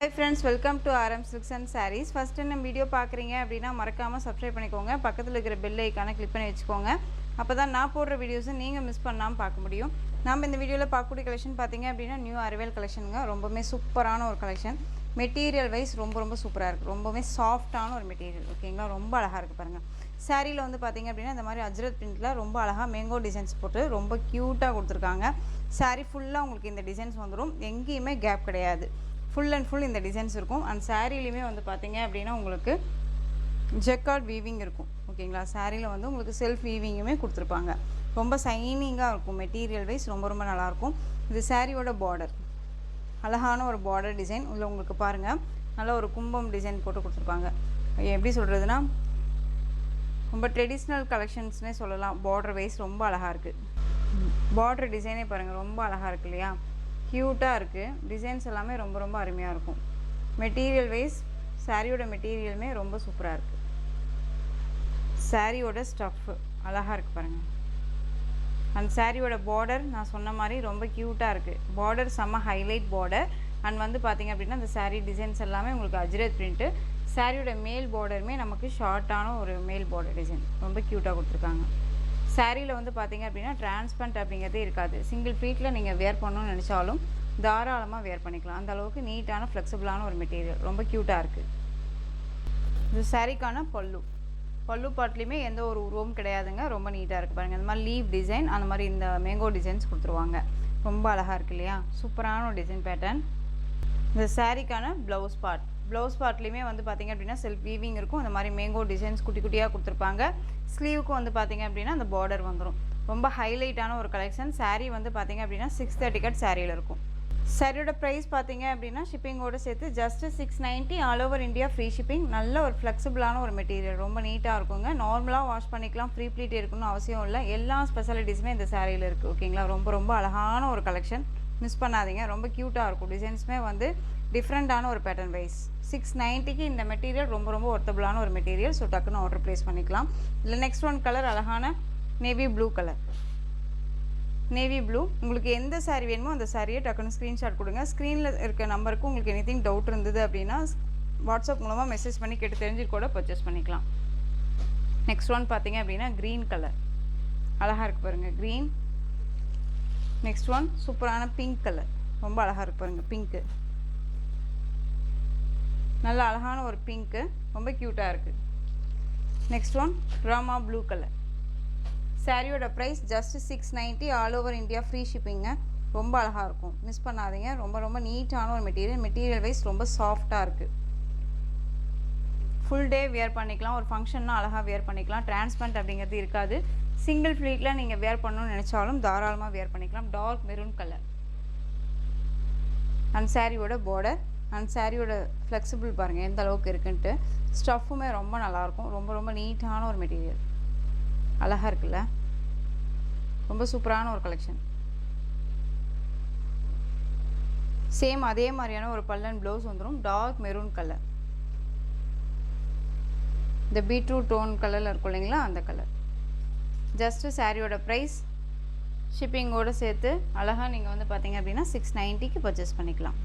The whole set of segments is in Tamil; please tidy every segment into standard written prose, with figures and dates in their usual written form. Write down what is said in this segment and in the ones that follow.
Hi friends, welcome to RM Silks and Sarees. First நம்ம வீடியோ பார்க்குறீங்க அப்படின்னா மறக்காமல் சப்ஸ்கிரைப் பண்ணிக்கோங்க. பக்கத்தில் இருக்கிற பெல் ஐக்கானை கிளிக் பண்ணி வச்சுக்கோங்க. அப்போ தான் நான் போடுற வீடியோஸை நீங்கள் மிஸ் பண்ணாமல் பார்க்க முடியும். நம்ம இந்த வீடியோவில் பார்க்கக்கூடிய கலெக்ஷன் பார்த்தீங்க அப்படின்னா நியூ அரைவல் கலெக்ஷனுங்க. ரொம்பவுமே சூப்பரான ஒரு கலெக்ஷன். மெட்டீரியல் வைஸ் ரொம்ப சூப்பராக இருக்குது. ரொம்பவே சாஃப்டான ஒரு மெட்டீரியல் ஓகேங்களா. ரொம்ப அழகாக இருக்குது பாருங்கள். சாரியில் வந்து பார்த்தீங்க அப்படின்னா இந்த மாதிரி அஜ்ரத் பிரிண்டில் ரொம்ப அழகாக மேங்கோ டிசைன்ஸ் போட்டு ரொம்ப க்யூட்டாக கொடுத்துருக்காங்க. சாரீ ஃபுல்லாக உங்களுக்கு இந்த டிசைன்ஸ் வந்துடும். எங்கேயுமே கேப் கிடையாது. ஃபுல் அண்ட் ஃபுல் இந்த டிசைன்ஸ் இருக்கும். அண்ட் சாரீலையுமே வந்து பார்த்தீங்க அப்படின்னா உங்களுக்கு ஜெக்கார்ட் வீவிங் இருக்கும் ஓகேங்களா. சாரியில் வந்து உங்களுக்கு செல்ஃப் வீவிங்குமே கொடுத்துருப்பாங்க. ரொம்ப சைனிங்காக இருக்கும். மெட்டீரியல் வைஸ் ரொம்ப நல்லாயிருக்கும். இது சாரியோட பார்டர் அழகான ஒரு பார்டர் டிசைன் உள்ள உங்களுக்கு பாருங்கள். நல்ல ஒரு கும்பம் டிசைன் போட்டு கொடுத்துருப்பாங்க. எப்படி சொல்கிறதுனா ரொம்ப ட்ரெடிஷ்னல் கலெக்ஷன்ஸ்னே சொல்லலாம். பார்டர் வைஸ் ரொம்ப அழகாக இருக்குது. பார்டர் டிசைனே பாருங்கள் ரொம்ப அழகாக இருக்குது இல்லையா. க்யூட்டாக இருக்குது. டிசைன்ஸ் எல்லாமே ரொம்ப அருமையாக இருக்கும். மெட்டீரியல் வைஸ் சாரியோட மெட்டீரியலுமே ரொம்ப சூப்பராக இருக்குது. சாரியோட ஸ்டஃப்பு அழகாக இருக்குது பாருங்கள். அண்ட் சாரியோட பார்டர் நான் சொன்ன மாதிரி ரொம்ப க்யூட்டாக இருக்குது. பார்டர் செம்ம ஹைலைட் பார்டர். அண்ட் வந்து பார்த்திங்க அப்படின்னா அந்த சாரீ டிசைன்ஸ் எல்லாமே உங்களுக்கு அஜ்ரத் பிரிண்ட்டு. சாரியோட மேல் பார்டருமே நமக்கு ஷார்ட்டான ஒரு மேல் பார்டர் டிசைன் ரொம்ப க்யூட்டாக கொடுத்துருக்காங்க. சாரியில் வந்து பார்த்திங்க அப்படின்னா டிரான்ஸ்பரண்ட் அப்படிங்கிறதே இருக்காது. சிங்கிள் ஃபீட்டில் நீங்கள் வேர் பண்ணணும்னு நினச்சாலும் தாராளமாக வேர் பண்ணிக்கலாம். அந்த அளவுக்கு நீட்டான ஃப்ளெக்சிபிளான ஒரு மெட்டீரியல் ரொம்ப க்யூட்டாக இருக்குது. இது சாரிக்கான பல்லு பாட்லேயுமே எந்த ஒரு உருவம் கிடையாதுங்க. ரொம்ப நீட்டாக இருக்குது பாருங்கள். அந்த மாதிரி லீவ் டிசைன் அந்த மாதிரி இந்த மேங்கோ டிசைன்ஸ் கொடுத்துருவாங்க. ரொம்ப அழகாக இருக்குது இல்லையா. சூப்பரான ஒரு டிசைன் பேட்டர்ன். இந்த சாரிக்கான ப்ளவுஸ் பார்ட்லேயுமே வந்து பார்த்திங்க அப்படின்னா செல்ஃப் வீவிங் இருக்கும். அந்த மாதிரி மேங்கோ டிசைன்ஸ் குட்டியாக கொடுத்துருப்பாங்க. ஸ்லீவுக்கும் வந்து பார்த்திங்க அப்படின்னா அந்த பார்டர் வந்துடும். ரொம்ப ஹைலைட்டான ஒரு கலெக்ஷன். சாரீ வந்து பார்த்திங்க அப்படின்னா 630 கட் சாரியில் இருக்கும். சாரியோட ப்ரைஸ் பார்த்திங்க அப்படின்னா ஷிப்பிங்கோடு சேர்த்து just 690 all over India free shipping. நல்ல ஒரு ஃப்ளெக்சிபிளான ஒரு மெட்டீரியல் ரொம்ப நீட்டாக இருக்குங்க. நார்மலாக வாஷ் பண்ணிக்கலாம். ஃப்ரீ ப்ளீட் இருக்கணும்னு அவசியம் இல்லை. எல்லா ஸ்பெஷாலிட்டிஸுமே இந்த சாரியில் இருக்குது ஓகேங்களா. ரொம்ப அழகான ஒரு கலெக்ஷன். மிஸ் பண்ணாதீங்க. ரொம்ப க்யூட்டாக இருக்கும். டிசைன்ஸுமே வந்து டிஃப்ரெண்ட்டான ஒரு பேட்டர்ன் வைஸ். 690க்கு இந்த மெட்டீரியல் ரொம்ப ஒர்த்தபுளான ஒரு மெட்டீரியல். ஸோ டக்குன்னு ஆர்டர் ப்ளேஸ் பண்ணிக்கலாம். இல்லை நெக்ஸ்ட் ஒன் கலர் அழகான navy blue colour. Navy blue உங்களுக்கு எந்த சாரீ வேணுமோ அந்த சாரியை டக்குன்னு ஸ்க்ரீன்ஷாட் கொடுங்க. ஸ்க்ரீனில் இருக்க நம்பருக்கு உங்களுக்கு எனிதிங் டவுட் இருந்தது அப்படின்னா வாட்ஸ்அப் மூலமாக மெசேஜ் பண்ணி கேட்டு தெரிஞ்சு கூட பர்ச்சேஸ் பண்ணிக்கலாம். நெக்ஸ்ட் ஒன் பார்த்தீங்க அப்படின்னா க்ரீன் கலர் அழகாக இருக்குது பாருங்கள். க்ரீன். நெக்ஸ்ட் ஒன் சூப்பரான பிங்க் கலர் ரொம்ப அழகாக இருக்குது பாருங்கள். பிங்க்கு நல்ல அழகான ஒரு பிங்க்கு ரொம்ப க்யூட்டாக இருக்குது. Next one Rama blue colour. சாரியோட price just 690 all over India free shipping. ரொம்ப அழகாக இருக்கும். மிஸ் பண்ணாதீங்க. ரொம்ப நீட்டான ஒரு மெட்டீரியல் வைஸ் ரொம்ப சாஃப்டாக இருக்குது. ஃபுல் டே வேர் பண்ணிக்கலாம். ஒரு ஃபங்க்ஷன்னா அழகாக வேர் பண்ணிக்கலாம். டிரான்ஸ்பரண்ட் அப்படிங்கிறது இருக்காது. சிங்கிள் ஃப்ளீட்டில் நீங்கள் வேர் பண்ணணும்னு நினச்சாலும் தாராளமாக வேர் பண்ணிக்கலாம். Dark maroon colour. அண்ட் சாரியோட பார்டர் அண்ட் சாரியோட ஃப்ளெக்சிபிள் பாருங்கள் எந்த அளவுக்கு இருக்குன்ட்டு. ஸ்டஃப்புமே ரொம்ப நல்லாயிருக்கும். ரொம்ப நீட்டான ஒரு மெட்டீரியல் அழகாக இருக்குல்ல. ரொம்ப சூப்பரான ஒரு கலெக்ஷன். சேம் அதே மாதிரியான ஒரு பல்லன் ப்ளவுஸ் வந்துடும். Dark maroon colour. இந்த பீட்ரூட் டோன் கலரில் இருக்கும் இல்லைங்களா அந்த கலர். ஜஸ்ட்டு சாரியோட ப்ரைஸ் ஷிப்பிங்கோடு சேர்த்து அழகாக நீங்கள் வந்து பார்த்தீங்க அப்படின்னா 690க்கு பர்ச்சேஸ் பண்ணிக்கலாம்.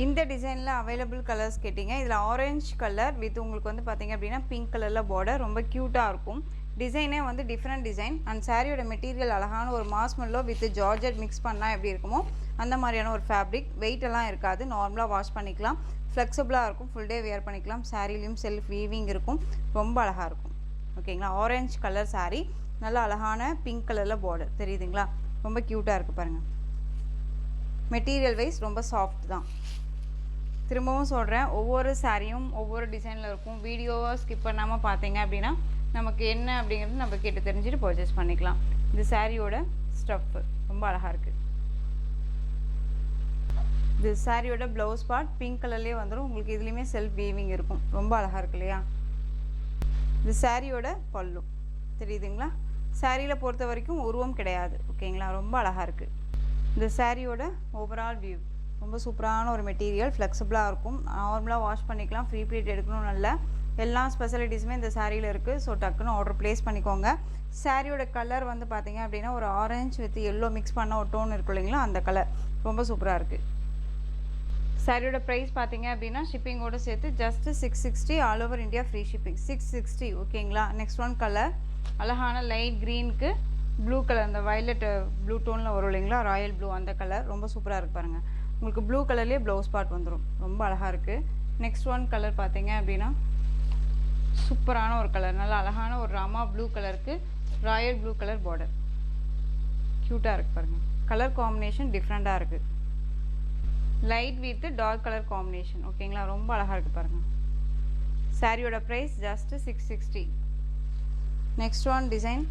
இந்த டிசைனில் அவைலபிள் கலர்ஸ் கேட்டிங்க. இதில் ஆரஞ்சு கலர் வித் உங்களுக்கு வந்து பார்த்திங்க அப்படின்னா பிங்க் கலரில் பார்டர் ரொம்ப க்யூட்டாக இருக்கும். டிசைனே வந்து டிஃப்ரெண்ட் டிசைன். அண்ட் சாரியோட மெட்டீரியல் அழகான ஒரு மாஸ்மெல்லோ வித் ஜார்ஜெட் மிக்ஸ் பண்ணால் எப்படி இருக்குமோ அந்த மாதிரியான ஒரு ஃபேப்ரிக். வெயிட்டெல்லாம் இருக்காது. நார்மலாக வாஷ் பண்ணிக்கலாம். ஃப்ளெக்சிபிளாக இருக்கும். ஃபுல் டே வேர் பண்ணிக்கலாம். சாரிலையும் செல்ஃப் வீவிங் இருக்கும். ரொம்ப அழகாக இருக்கும் ஓகேங்களா. ஆரஞ்சு கலர் சாரீ நல்லா அழகான பிங்க் கலரில் பார்டர் தெரியுதுங்களா. ரொம்ப க்யூட்டாக இருக்குது பாருங்கள். மெட்டீரியல் வைஸ் ரொம்ப சாஃப்ட் தான். திரும்பவும் சொல்கிறேன், ஒவ்வொரு சாரியும் ஒவ்வொரு டிசைனில் இருக்கும். வீடியோவை ஸ்கிப் பண்ணாமல் பார்த்தீங்க அப்படின்னா நமக்கு என்ன அப்படிங்கிறது நம்ம கேட்டு தெரிஞ்சுட்டு பர்ச்சேஸ் பண்ணிக்கலாம். இந்த சாரியோட ஸ்டஃப்பு ரொம்ப அழகாக இருக்குது. இது சாரியோட ப்ளவுஸ் பார்ட் பிங்க் கலர்லேயே வந்துடும். உங்களுக்கு இதுலேயுமே செல்ஃப் வீவிங் இருக்கும். ரொம்ப அழகாக இருக்கு இல்லையா. இது சாரியோட பல்லு தெரியுதுங்களா. சாரியில் பொறுத்த வரைக்கும் உருவம் கிடையாது ஓகேங்களா. ரொம்ப அழகாக இருக்குது. இந்த சாரியோட ஓவரால் வியூ ரொம்ப சூப்பரான ஒரு மெட்டீரியல். ஃப்ளெக்சிபிளாக இருக்கும். நார்மலாக வாஷ் பண்ணிக்கலாம். ஃப்ரீ ப்ளீட் எடுக்கணும். நல்ல எல்லா ஸ்பெஷாலிட்டிஸுமே இந்த சாரியில் இருக்குது. ஸோ டக்குன்னு ஆர்டர் ப்ளேஸ் பண்ணிக்கோங்க. சாரியோட கலர் வந்து பார்த்திங்க அப்படின்னா ஒரு ஆரஞ்சு வித் எல்லோ மிக்ஸ் பண்ண ஒரு டோன் இருக்கும் இல்லைங்களா அந்த கலர் ரொம்ப சூப்பராக இருக்குது. சாரியோட ப்ரைஸ் பார்த்தீங்க அப்படின்னா ஷிப்பிங்கோடு சேர்த்து just 660 all over India free shipping 660 ஓகேங்களா. நெக்ஸ்ட் ஒன் கலர் அழகான லைட் க்ரீனுக்கு ப்ளூ கலர், அந்த வயலட் ப்ளூ டோனில் வரும் இல்லைங்களா, ராயல் ப்ளூ, அந்த கலர் ரொம்ப சூப்பராக இருக்குது பாருங்கள். உங்களுக்கு ப்ளூ கலர்லேயே ப்ளவுஸ் பார்ட் வந்துடும், ரொம்ப அழகாக இருக்குது. நெக்ஸ்ட் ஒன் கலர் பார்த்தீங்க அப்படின்னா சூப்பரான ஒரு கலர், நல்லா அழகான ஒரு ராமா ப்ளூ கலருக்கு ராயல் ப்ளூ கலர் பார்டர், க்யூட்டாக இருக்குது பாருங்கள். கலர் காம்பினேஷன் டிஃப்ரெண்ட்டாக இருக்குது, light with dark colour combination ஓகேங்களா, ரொம்ப அழகாக இருக்குது பாருங்கள். சாரியோட price just 660. Next one design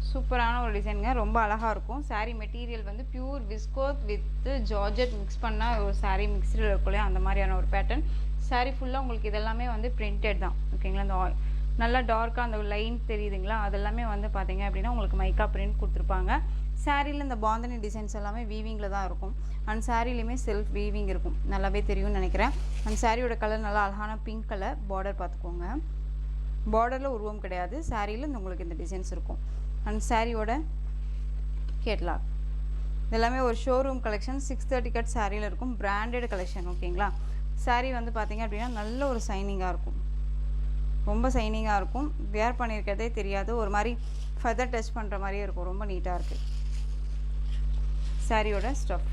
சூப்பரான ஒரு டிசைனுங்க, ரொம்ப அழகாக இருக்கும். சாரீ மெட்டீரியல் வந்து pure viscose with georgette mix பண்ணால் ஒரு சாரீ மிக்ஸ்டில் இருக்குல்லையா, அந்த மாதிரியான ஒரு பேட்டர்ன். சாரீ ஃபுல்லாக உங்களுக்கு இதெல்லாமே வந்து பிரிண்டட் தான் ஓகேங்களா. இந்த நல்லா டார்க்காக அந்த லைன் தெரியுதுங்களா, அதெல்லாமே வந்து பார்த்தீங்க அப்படின்னா உங்களுக்கு மைக்கா பிரிண்ட் கொடுத்துருப்பாங்க. சாரியில் இந்த பாந்தனி டிசைன்ஸ் எல்லாமே வீவிங்கில் தான் இருக்கும். அண்ட் சாரிலையுமே செல்ஃப் வீவிங் இருக்கும், நல்லாவே தெரியும்னு நினைக்கிறேன். அண்ட் சாரியோட கலர் நல்லா அழகான பிங்க் கலர் பார்டர் பார்த்துக்கோங்க. பார்டரில் உருவம் கிடையாது, சாரியில் இந்த உங்களுக்கு இந்த டிசைன்ஸ் இருக்கும். அண்ட் சாரியோட கேட்லாக் இதெல்லாமே ஒரு ஷோரூம் கலெக்ஷன். 630 கட் சாரியில் இருக்கும், பிராண்டட் கலெக்ஷன் ஓகேங்களா. சாரீ வந்து பார்த்திங்க அப்படின்னா நல்ல ஒரு சைனிங்காக இருக்கும், ரொம்ப சைனிங்காக இருக்கும். வேர் பண்ணியிருக்கிறதே தெரியாது, ஒரு மாதிரி ஃபெதர் டச் பண்ணுற மாதிரியே இருக்கும், ரொம்ப நீட்டாக இருக்குது. சாரியோட ஸ்டஃப்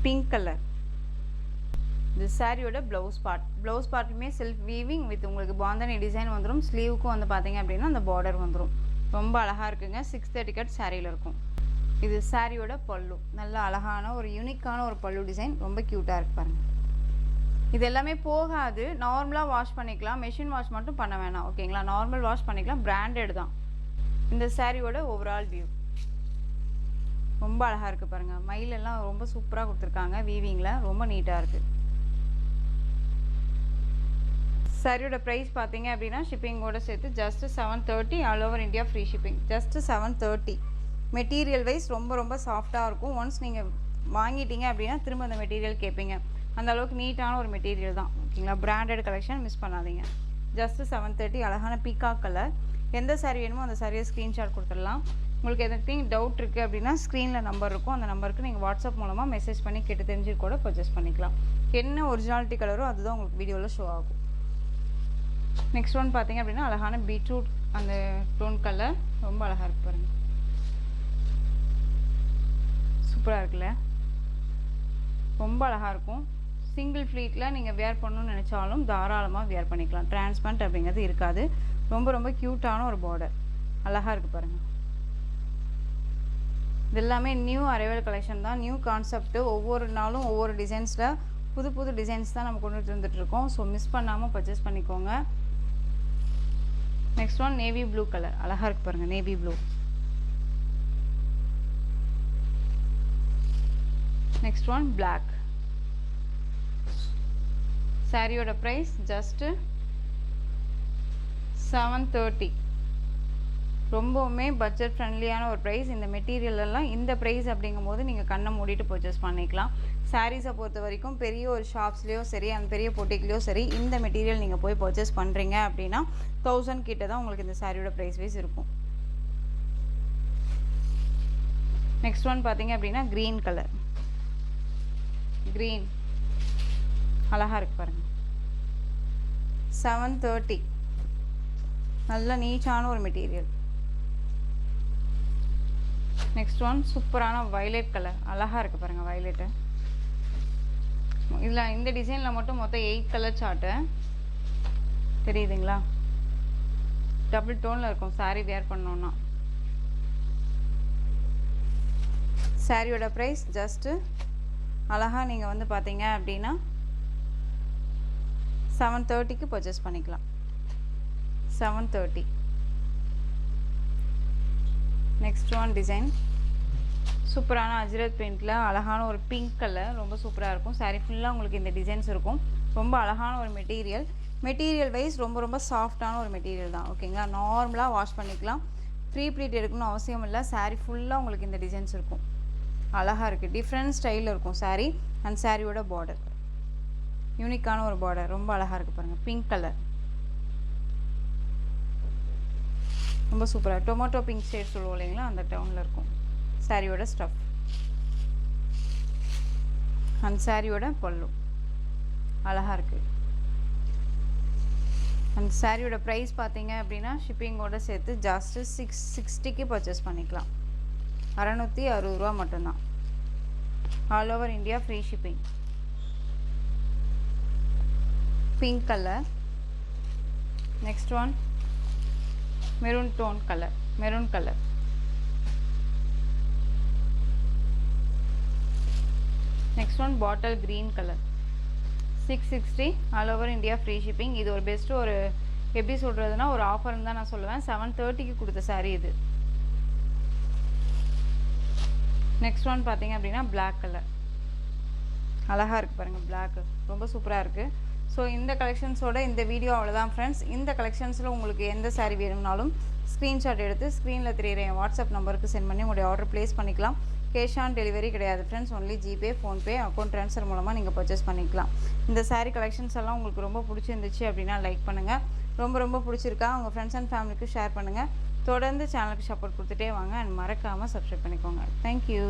பிங்க் கலர். இது சாரியோட ப்ளவுஸ் பார்ட்டுமே செல்ஃப் வீவிங் வித் உங்களுக்கு பாந்தனி டிசைன் வந்துடும். ஸ்லீவுக்கும் வந்து பார்த்தீங்க அப்படின்னா அந்த பார்டர் வந்துடும், ரொம்ப அழகாக இருக்குங்க. 630 கட் சாரியில் இருக்கும். இது சாரியோட பல்லு, நல்ல அழகான ஒரு யூனிக்கான ஒரு பல்லு டிசைன், ரொம்ப க்யூட்டாக இருக்குது பாருங்கள். இது எல்லாமே போகாது, நார்மலாக வாஷ் பண்ணிக்கலாம், மெஷின் வாஷ் மட்டும் பண்ண வேணாம் ஓகேங்களா. நார்மல் வாஷ் பண்ணிக்கலாம், பிராண்டட் தான். இந்த சாரியோட ஓவரால் வியூ ரொம்ப அழகாக இருக்குது பாருங்கள். மயிலெல்லாம் ரொம்ப சூப்பராக கொடுத்துருக்காங்க வீவிங்கில், ரொம்ப நீட்டாக இருக்குது. சாரியோட ப்ரைஸ் பார்த்தீங்க அப்படின்னா ஷிப்பிங்கோடு சேர்த்து just 730 all over India free shipping, just 730. Material wise ரொம்ப ரொம்ப சாஃப்டாக இருக்கும். ஒன்ஸ் நீங்கள் வாங்கிட்டீங்க அப்படின்னா திரும்ப அந்த மெட்டீரியல் கேட்பீங்க, அந்த அளவுக்கு நீட்டான ஒரு மெட்டீரியல் தான் ஓகேங்களா. பிராண்டட் கலெக்ஷன், மிஸ் பண்ணாதீங்க. ஜஸ்ட்டு 730. அழகான பீகாக் கலர். எந்த சாரீ வேணுமோ அந்த சாரியை ஸ்க்ரீன்ஷாட் கொடுத்துடலாம். உங்களுக்கு எதுவும் டவுட் இருக்குது அப்படின்னா ஸ்க்ரீனில் நம்பர் இருக்கும், அந்த நம்பருக்கு நீங்கள் வாட்ஸ்அப் மூலமாக மெசேஜ் பண்ணி கேட்டு தெரிஞ்சு கூட பர்ச்சேஸ் பண்ணிக்கலாம். என்ன ஒரிஜினாலிட்டி கலரோ அதுதான் உங்களுக்கு வீடியோவில் ஷோ ஆகும். நெக்ஸ்ட் ஒன் பார்த்தீங்க அப்படின்னா அழகான பீட்ரூட் அந்த டோன் கலர், ரொம்ப அழகாக இருக்குது பாருங்கள், சூப்பராக இருக்குல்ல, ரொம்ப அழகாக இருக்கும். சிங்கிள் ஃப்ளீட்டில் நீங்கள் வேர் பண்ணணும்னு நினச்சாலும் தாராளமாக வேர் பண்ணிக்கலாம், டிரான்ஸ்பரண்ட் அப்படிங்கிறது இருக்காது. ரொம்ப ரொம்ப க்யூட்டான ஒரு பார்டர், அழகாக இருக்குது பாருங்கள். இது எல்லாமே நியூ அரைவல் கலெக்ஷன் தான், நியூ கான்செப்ட்டு. ஒவ்வொரு நாளும் ஒவ்வொரு டிசைன்ஸில் புது புது டிசைன்ஸ் தான் நம்ம கொண்டுட்டு வந்துட்டுருக்கோம். ஸோ மிஸ் பண்ணாமல் பர்ச்சேஸ் பண்ணிக்கோங்க. Next one navy blue colour, அழகாக இருக்குது பாருங்கள், navy blue. Next one black. சாரியோட ப்ரைஸ் ஜஸ்ட்டு 730. ரொம்பவுமே பட்ஜெட் ஃப்ரெண்ட்லியான ஒரு ப்ரைஸ். இந்த மெட்டீரியலெல்லாம் இந்த ப்ரைஸ் அப்படிங்கும்போது நீங்கள் கண்ணை மூடிட்டு பர்ச்சேஸ் பண்ணிக்கலாம். சாரீஸை பொறுத்த வரைக்கும் பெரிய ஒரு ஷாப்ஸ்லேயோ சரி, அந்த பெரிய பொட்டிக்லேயோ சரி, இந்த மெட்டீரியல் நீங்கள் போய் பர்ச்சேஸ் பண்ணுறீங்க அப்படின்னா 1000 கிட்ட தான் உங்களுக்கு இந்த சாரியோட ப்ரைஸ் வைஸ் இருக்கும். நெக்ஸ்ட் ஒன் பார்த்தீங்க அப்படின்னா க்ரீன் கலர், க்ரீன் அழகாக இருக்குது பாருங்கள். 730. நல்ல நீட்டான ஒரு மெட்டீரியல். நெக்ஸ்ட் ஒன் சூப்பரான வயலட் கலர், அழகாக இருக்குது பாருங்கள் வயலட்டு. இதில் இந்த டிசைனில் மட்டும் மொத்தம் 8 கலர் சார்ட்டு தெரியுதுங்களா, டபுள் டோனில் இருக்கும் சாரீ வேர் பண்ணோன்னா. சாரியோட ப்ரைஸ் ஜஸ்ட்டு அழகாக நீங்கள் வந்து பார்த்தீங்க அப்படின்னா 730க்கு பர்ச்சேஸ் பண்ணிக்கலாம். 730. நெக்ஸ்ட் ஒன் டிசைன் சூப்பரான அஜ்ரத் பிரிண்டில் அழகான ஒரு பிங்க் கலர், ரொம்ப சூப்பராக இருக்கும். சாரீ ஃபுல்லாக உங்களுக்கு இந்த டிசைன்ஸ் இருக்கும். ரொம்ப அழகான ஒரு மெட்டீரியல் வைஸ் ரொம்ப ரொம்ப சாஃப்டான ஒரு மெட்டீரியல் தான் ஓகேங்களா. நார்மலாக வாஷ் பண்ணிக்கலாம், ஃப்ரீ ப்ளீட் எடுக்கணும்னு அவசியம் இல்லை. சாரீ ஃபுல்லாக உங்களுக்கு இந்த டிசைன்ஸ் இருக்கும், அழகாக இருக்குது. டிஃப்ரெண்ட் ஸ்டைலில் இருக்கும் சாரீ. அண்ட் சாரியோட பார்டர் யூனிக்கான ஒரு பார்டர், ரொம்ப அழகாக இருக்குது பாருங்கள், பிங்க் கலர், ரொம்ப சூப்பராக டொமேட்டோ பிங்க் ஷேட் சொல்லுவோம் இல்லைங்களா, அந்த டவுனில் இருக்கும். சாரியோட ஸ்டஃப் அந்த சாரியோட பல்லு அழகாக இருக்குது. அந்த சாரியோட ப்ரைஸ் பார்த்தீங்க அப்படின்னா ஷிப்பிங்கோடு சேர்த்து ஜஸ்ட்டு 660க்கு பர்ச்சேஸ் பண்ணிக்கலாம். 660 ரூபா மட்டும்தான். All over India free shipping. Pink colour. Next one maroon tone colour, maroon colour. Next one bottle green colour. 660 all over India free shipping. இது ஒரு பெஸ்ட்டு, ஒரு எப்படி சொல்கிறதுனா ஒரு ஆஃபர்னு தான் நான் சொல்லுவேன். 730க்கு கொடுத்த சாரீ இது. நெக்ஸ்ட் ஒன் பார்த்தீங்க அப்படின்னா பிளாக் கலர். அழகாக இருக்குது பாருங்கள், பிளாக்கு ரொம்ப சூப்பராக இருக்குது. ஸோ இந்த கலெக்ஷன்ஸோட இந்த வீடியோ அவ்வளோதான் ஃப்ரெண்ட்ஸ். இந்த கலெக்ஷன்ஸில் உங்களுக்கு எந்த சாரீ வேணும்னாலும் ஸ்க்ரீன்ஷாட் எடுத்து ஸ்க்ரீனில் தெரியுற என் வாட்ஸ்அப் நம்பருக்கு சென்ட் பண்ணி உங்களுடைய ஆர்டர் ப்ளேஸ் பண்ணிக்கலாம். கேஷ் ஆன் டெலிவரி கிடையாது friends. Only GPay, PhonePe, account transfer மூலமாக நீங்கள் பர்ச்சேஸ் பண்ணிக்கலாம். இந்த சாரீ கலெக்ஷன்ஸ் எல்லாம் உங்களுக்கு ரொம்ப பிடிச்சிருந்துச்சு அப்படின்னா லைக் பண்ணுங்கள். ரொம்ப பிடிச்சிருக்கா உங்கள் ஃப்ரெண்ட்ஸ் அண்ட் ஃபேமிலிக்கு ஷேர் பண்ணுங்கள். தொடர்ந்து சேனலுக்கு சப்போர்ட் கொடுத்துட்டே வாங்க. அண்ட் மறக்காமல் சப்ஸ்கிரைப் பண்ணிக்கோங்க. தேங்க்யூ.